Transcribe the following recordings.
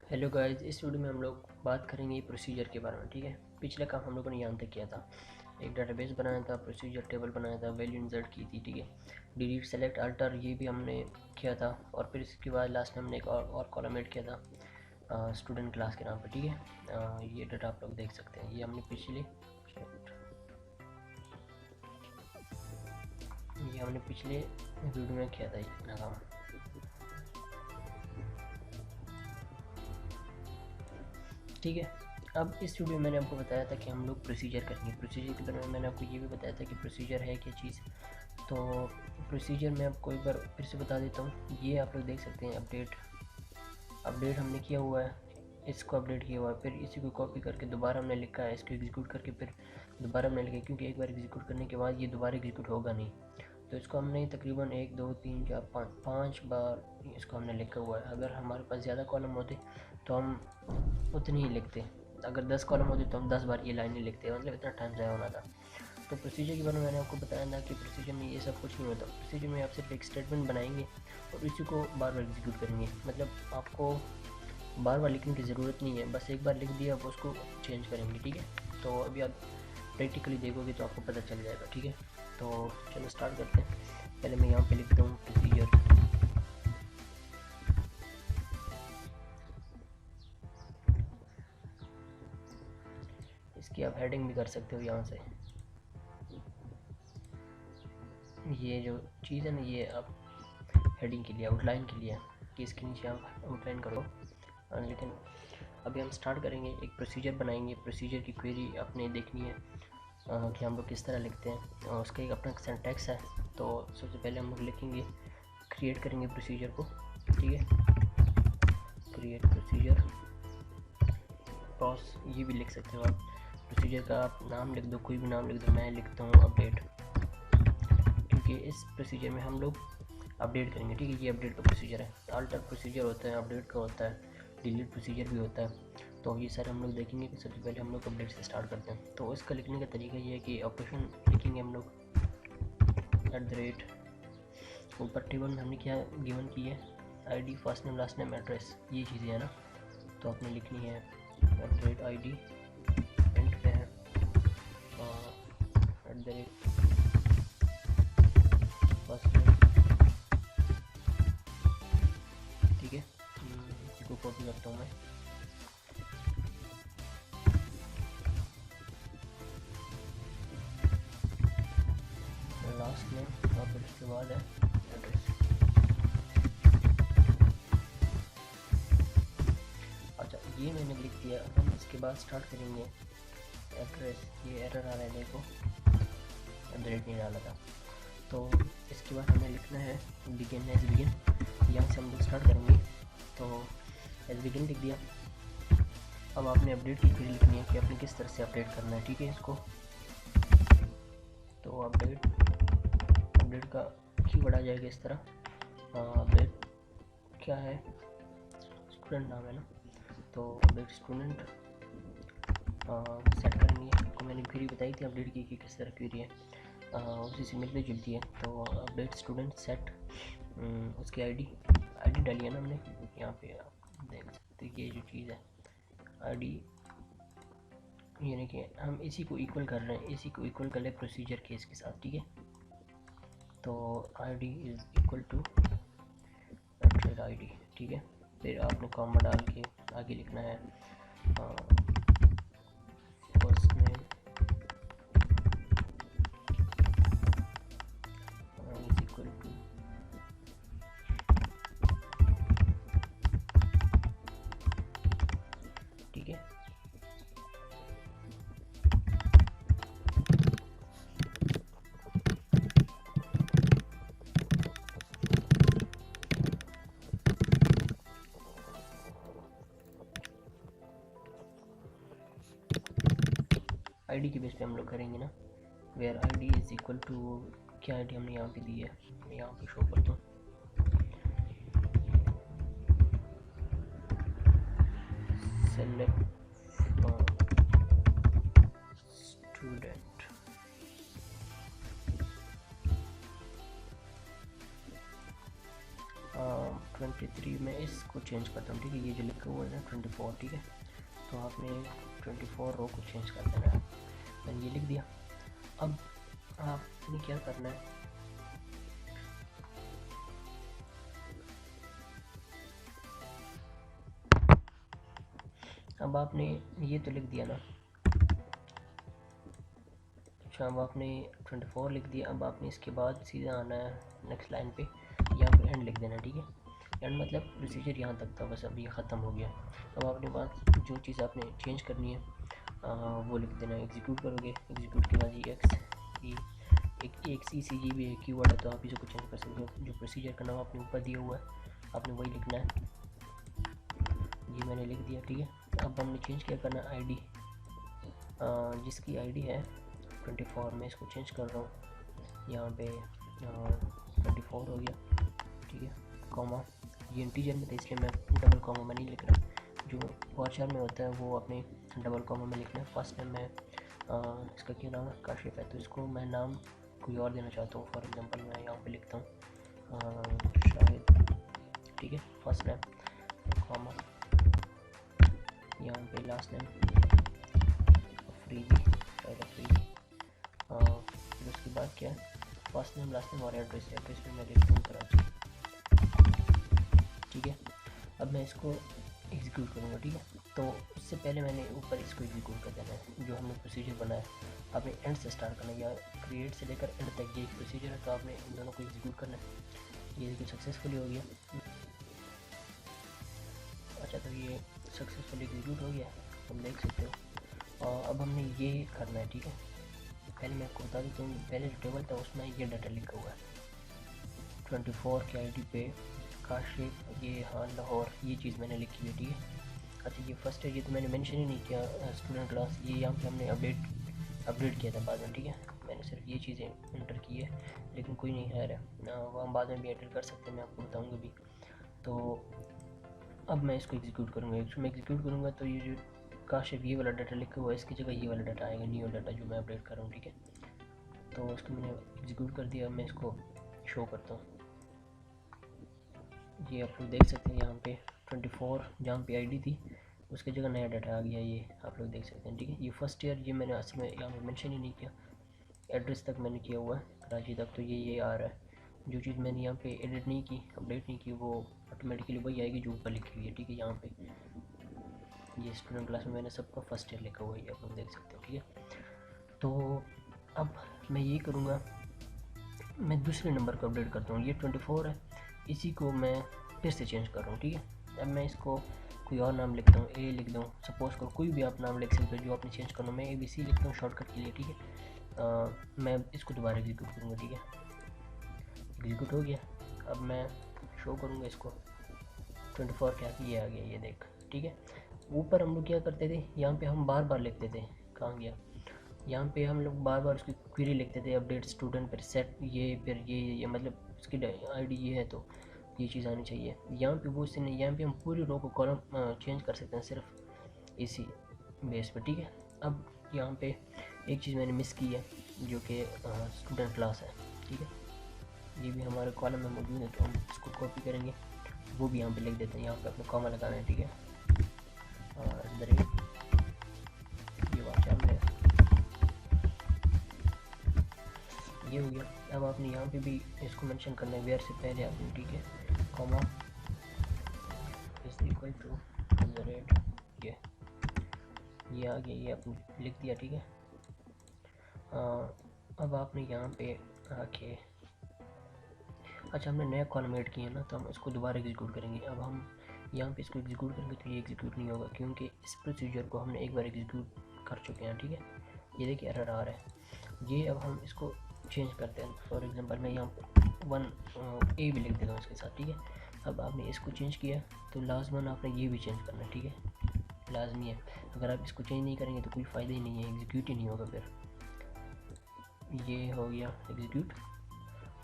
Hello guys, इस video में हम लोग बात करेंगे प्रोसीजर के बारे में। ठीक है, पिछला काम हम लोगों ने यहाँ तक किया था। एक डाटाबेस बनाया था, प्रोसीजर टेबल बनाया था, वैल्यू इंसर्ट की थी। ठीक है, डिलीट, सेलेक्ट, अल्टर ये भी हमने किया था। और फिर इसके बाद लास्ट में हमने एक और कॉलम ऐड किया था स्टूडेंट क्लास के नाम पर। ठीक है, ये डाटा आप लोग देख सकते हैं। ये हमने पिछले वीडियो में किया था ये इतना काम। ठीक है, अब इस वीडियो में मैंने आपको बताया था कि हम लोग प्रोसीजर करेंगे। प्रोसीजर के बारे में मैंने आपको ये भी बताया था कि प्रोसीजर है क्या चीज़। तो प्रोसीजर मैं आपको एक बार फिर से बता देता हूँ। ये आप लोग देख सकते हैं, अपडेट हमने किया हुआ है, इसको अपडेट किया हुआ है। फिर इसी को कॉपी करके दोबारा हमने लिखा है, इसको एग्जीक्यूट करके फिर दोबारा हमने लिखा है, क्योंकि एक बार एग्जीक्यूट करने के बाद ये दोबारा एग्जीक्यूट होगा नहीं। तो इसको हमने तकरीबन 1 2 3 4 5 बार इसको हमने लिखा हुआ है। अगर हमारे पास ज़्यादा कॉलम होते तो हम उतनी ही लिखते। अगर 10 कॉलम होते तो हम 10 बार ये लाइनें लिखते, मतलब इतना टाइम ज़ाया होना था। तो प्रोसीजर के बारे में मैंने आपको बताया था कि प्रोसीजर में ये सब कुछ नहीं होता। प्रोसीजर में आप सिर्फ एक स्टेटमेंट बनाएंगे और इसी को बार बार एग्जीक्यूट करेंगे। मतलब आपको बार बार लिखने की ज़रूरत नहीं है, बस एक बार लिख दिया आप उसको चेंज करेंगे। ठीक है, तो अभी आप प्रैक्टिकली देखोगे तो आपको पता चल जाएगा। ठीक है, तो चलो स्टार्ट करते हैं। पहले मैं यहाँ पे लिखता हूँ प्रोसीजर। इसकी आप हेडिंग भी कर सकते हो यहाँ से। ये जो चीज़ है ना, ये आप हेडिंग के लिए, आउटलाइन के लिए कि इसके नीचे आप आउटलाइन करो। लेकिन अभी हम स्टार्ट करेंगे, एक प्रोसीजर बनाएंगे। प्रोसीजर की क्वेरी आपने देखनी है कि हम लोग किस तरह लिखते हैं, और उसका एक अपना सिंटैक्स है। तो सबसे पहले हम लोग लिखेंगे, क्रिएट करेंगे प्रोसीजर को। ठीक है, क्रिएट प्रोसीजर प्रोस, ये भी लिख सकते हो आप। प्रोसीजर का आप नाम लिख दो, कोई भी नाम लिख दो। मैं लिखता हूँ अपडेट, क्योंकि इस प्रोसीजर में हम लोग अपडेट करेंगे। ठीक है, ये अपडेट का प्रोसीजर है। अल्टर प्रोसीजर होता है, अपडेट का होता है, डिलीट प्रोसीजर भी होता है। तो ये सारे हम लोग देखेंगे कि सबसे पहले हम लोग अपडेट से स्टार्ट करते हैं। तो इसका लिखने का तरीका ये है कि ऑपरेशन लिखेंगे हम लोग @ ऊपर टेबल में हमने क्या गिवन की है, ID, first name, last name, address, ये चीज़ें हैं ना। तो आपने लिखनी है @ID, एंड पे है फर्स्ट नेम। ठीक है, इसी को कॉपी करता हूँ मैं। लास्ट नेम और फिर उसके बाद है एड्रेस। अच्छा, ये मैंने लिख दिया। हम इसके बाद स्टार्ट करेंगे एड्रेस। ये एरर आ रहा है, देखो नहीं डाला था। तो इसके बाद हमें लिखना है बिगिन, एज बिगिन। यहाँ से हम लोग स्टार्ट करेंगे। तो एज बिगिन लिख दिया। अब आपने अपडेट की क्वेरी लिखनी है कि आपने किस तरह से अपडेट करना है। ठीक है, इसको तो अपडेट का कीवर्ड आ जाएगा इस तरह। अपडेट क्या है, स्टूडेंट नाम है ना, तो अपडेट स्टूडेंट सेट करेंगे। आपको मैंने क्वेरी बताई थी अपडेट की कि किस तरह क्वेरी है, उसी से मिलती जुलती है। तो अपडेट स्टूडेंट सेट, उसकी आईडी डाली है ना हमने। यहाँ पे आप देख सकते हैं ये जो चीज़ है आईडी, यानी कि हम इसी को इक्वल कर रहे हैं, इसी को इक्वल कर ले प्रोसीजर केस के साथ। ठीक है, तो ID is equal to ID। ठीक है, फिर आपने कॉमा डाल के आगे लिखना है first name is equal to, ठीक है। ID के बेस पे हम लोग करेंगे ना, where ID is equal to, क्या ID हमने यहाँ पे दी है, मैं यहाँ पे शो करता हूँ। सेलेक्ट स्टूडेंट, 23 में इसको चेंज करता हूँ, ठीक है। ये जो लिखा हुआ है ना 24, ठीक है, तो आपने 24 रो को चेंज कर देना है। मैंने ये लिख दिया। अब आपने क्या करना है, अब आपने ये तो लिख दिया ना। अच्छा, अब आपने 24 लिख दिया। अब आपने इसके बाद सीधा आना है नेक्स्ट लाइन पे, यहाँ पे एंड लिख देना, ठीक है। एंड मतलब प्रोसीजर यहाँ तक था, बस अब ये ख़त्म हो गया। अब आपने बात जो चीज़ आपने चेंज करनी है वो लिख देना। एग्जीक्यूट करोगे, एग्जीक्यूट के बाद ये एक CCG भी है कीवर्ड है, तो आप इसको चेंज कर सकते हो। जो प्रोसीजर का नाम आपने ऊपर दिया हुआ है आपने वही लिखना है। ये मैंने लिख दिया, ठीक है। अब हमने चेंज क्या करना है, ID जिसकी ID है 24, में इसको चेंज कर रहा हूँ यहाँ पे 24 हो गया, ठीक है। कॉमा ये इंटीजर में था इसलिए मैं डबल कॉमा में नहीं लिख रहा। जो वार्चर में होता है वो अपने डबल कॉमा में लिखना है। फर्स्ट नेम मैं इसका क्या नाम है, काशिफ है, तो इसको मैं नाम कोई और देना चाहता हूँ। फॉर एग्जांपल मैं यहाँ पे लिखता हूँ शाहिद, ठीक है। फर्स्ट नेम कॉमा, यहाँ पे लास्ट नेम अफरीदी, शायद अफरीदी। फिर उसके बाद क्या है, फर्स्ट नेम लास्ट नेम और एड्रेस में मैं लिखता हूँ कराची, ठीक है। अब मैं इसको एग्जीक्यूट करूँगा, ठीक है। तो उससे पहले मैंने ऊपर इसको एग्जीक्यूट कर देना है जो हमने प्रोसीजर बनाया। आपने एंड से स्टार्ट करना है या क्रिएट से लेकर एंड तक, ये एक प्रोसीजर है, तो आपने इन दोनों को एग्जीक्यूट करना है। ये देखिए सक्सेसफुली हो गया। अच्छा, तो ये सक्सेसफुली एग्जीक्यूट हो गया, तुम देख सकते हो। और अब हमने ये करना है, ठीक है। पहले मैं आपको बता देता हूँ, पहले जो टेबल था उसमें ये डाटा लिखा हुआ है 24 के ID पे काशिफ, ये हाँ लाहौर, ये चीज़ मैंने लिखी हुई है, ठीक है। अच्छा, ये फर्स्ट है, ये तो मैंने मेंशन ही नहीं किया स्टूडेंट क्लास, ये यहाँ पे हमने अपडेट किया था बाद में, ठीक है। मैंने सिर्फ ये चीज़ें इंटर की है, लेकिन कोई नहीं है वो हम बाद में भी एडिट कर सकते हैं, मैं आपको बताऊँगा भी। तो अब मैं इसको एग्जीक्यूट करूँगा। मैं एग्जीक्यूट करूँगा तो ये जो काशिफ ये वाला डाटा लिखा हुआ है इसकी जगह ये वाला डाटा आएगा, न्यू डाटा जो मैं अपडेट कर रहा हूँ, ठीक है। तो इसको मैंने एग्जीक्यूट कर दिया। मैं इसको शो करता हूँ, ये आप लोग देख सकते हैं यहाँ पे 24 जहाँ पे ID थी उसकी जगह नया डाटा आ गया, ये आप लोग देख सकते हैं, ठीक है। ये फर्स्ट ईयर, ये मैंने असल में यहाँ पे मेंशन ही नहीं किया, एड्रेस तक मैंने किया हुआ है कराची तक, तो ये आ रहा है। जो चीज़ मैंने यहाँ पे एडिट नहीं की, अपडेट नहीं की, वो ऑटोमेटिकली वही आएगी जो ऊपर लिखी हुई है, ठीक है। यहाँ पे ये स्टूडेंट क्लास में मैंने सबका फर्स्ट ईयर लिखा हुआ है, आप लोग देख सकते हो, ठीक है। तो अब मैं ये करूँगा, मैं दूसरे नंबर को अपडेट करता हूँ। ये 24 है, इसी को मैं फिर से चेंज कर रहा हूँ, ठीक है। अब मैं इसको कोई और नाम लिखता हूँ, A लिख दूँ, सपोज़ करो कोई भी आप नाम लिख सकते हो जो आपने चेंज करना। मैं ABC लिखता हूँ शॉर्टकट के लिए, ठीक है। मैं इसको दोबारा एग्जीक्यूट करूँगा, ठीक है। एग्जीक्यूट हो गया। अब मैं शो करूँगा इसको 24 क्या, ये आ गया, ये देख, ठीक है। ऊपर हम लोग क्या करते थे, यहाँ पे हम बार बार लिखते थे, कहाँ गया, यहाँ पे हम लोग बार बार उसकी क्वेरी लिखते थे, अपडेट स्टूडेंट पर सेट ये, फिर ये मतलब उसकी ID ये है तो ये चीज़ आनी चाहिए। यहाँ पे वो नहीं, यहाँ पे हम पूरी रो को कॉलम चेंज कर सकते हैं सिर्फ इसी बेस पे, ठीक है। अब यहाँ पे एक चीज़ मैंने मिस की है जो कि स्टूडेंट क्लास है, ठीक है। ये भी हमारे कॉलम में मौजूद है, तो हम इसको कॉपी करेंगे, वो भी यहाँ पे लिख देते हैं। यहाँ पे अपने कॉमा लगाना है, ठीक है। ये वाचा में ये हो गया। अब आपने यहाँ पे भी इसको मेंशन करना है वेयर से पहले आपने, ठीक है, comma is equal to the rate, ये आ गया, ये आपने लिख दिया, ठीक है। अब आपने यहाँ पे आके, अच्छा हमने नया कॉलम ऐड किया ना, तो हम इसको दोबारा एग्जीक्यूट करेंगे। अब हम यहाँ पे इसको एग्जीक्यूट करेंगे तो ये एग्जीक्यूट नहीं होगा, क्योंकि इस प्रोसीजर को हमने एक बार एग्जीक्यूट कर चुके हैं, ठीक है। ये देखिए एरर आ रहा है। ये अब हम इसको चेंज करते हैं। फॉर एग्जांपल मैं यहाँ 1A भी लिख देता हूँ इसके साथ, ठीक है। अब आपने इसको चेंज किया तो लाजमन आपने ये भी चेंज करना है, ठीक है, लाजमी है। अगर आप इसको चेंज नहीं करेंगे तो कोई फ़ायदा ही नहीं है, एग्जीक्यूट ही नहीं होगा फिर। ये हो गया एग्जीक्यूट।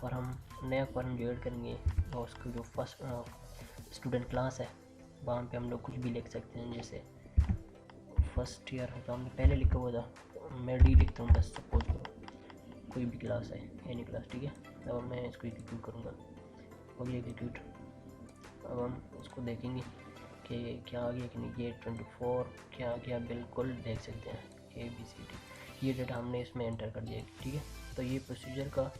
और हम नया कॉलम जो ऐड करेंगे और उसको जो फर्स्ट स्टूडेंट क्लास है वहाँ पे हम लोग कुछ भी लिख सकते हैं, जैसे फर्स्ट ईयर तो हमने पहले लिखा हुआ था, मैं D लिखता हूँ बस, सपोज करो कोई भी क्लास है, एनी क्लास, ठीक है। अब मैं इसको एग्जीक्यूट करूँगा, हो गया एग्जीक्यूट। अब हम उसको देखेंगे कि क्या आ गया कि नहीं। ये 24 क्या आ गया, बिल्कुल देख सकते हैं ABCD, ये डेटा हमने इसमें एंटर कर दिया। ठीक है, तो ये प्रोसीजर का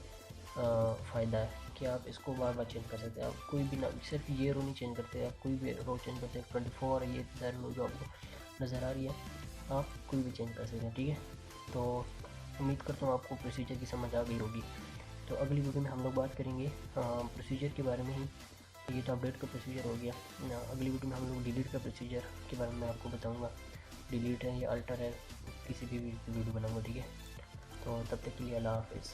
फ़ायदा है कि आप इसको बार बार चेंज कर सकते हैं। आप कोई भी ना, सिर्फ ये रो नहीं चेंज करते, आप कोई भी रो चेंज करते हैं। 24 ये रो जो आपको नज़र आ रही है, आप कोई भी चेंज कर सकते हैं। ठीक है, तो उम्मीद करता हूँ आपको प्रोसीजर की समझ आ गई होगी। तो अगली वीडियो में हम लोग बात करेंगे प्रोसीजर के बारे में ही। ये तो अपडेट का प्रोसीजर हो गया। अगली वीडियो में हम लोग डिलीट का प्रोसीजर के बारे में आपको बताऊंगा, डिलीट है या अल्टर है, किसी भी वीडियो बनाऊंगा। ठीक है, तो तब तक के लिए अल्लाह हाफिज़।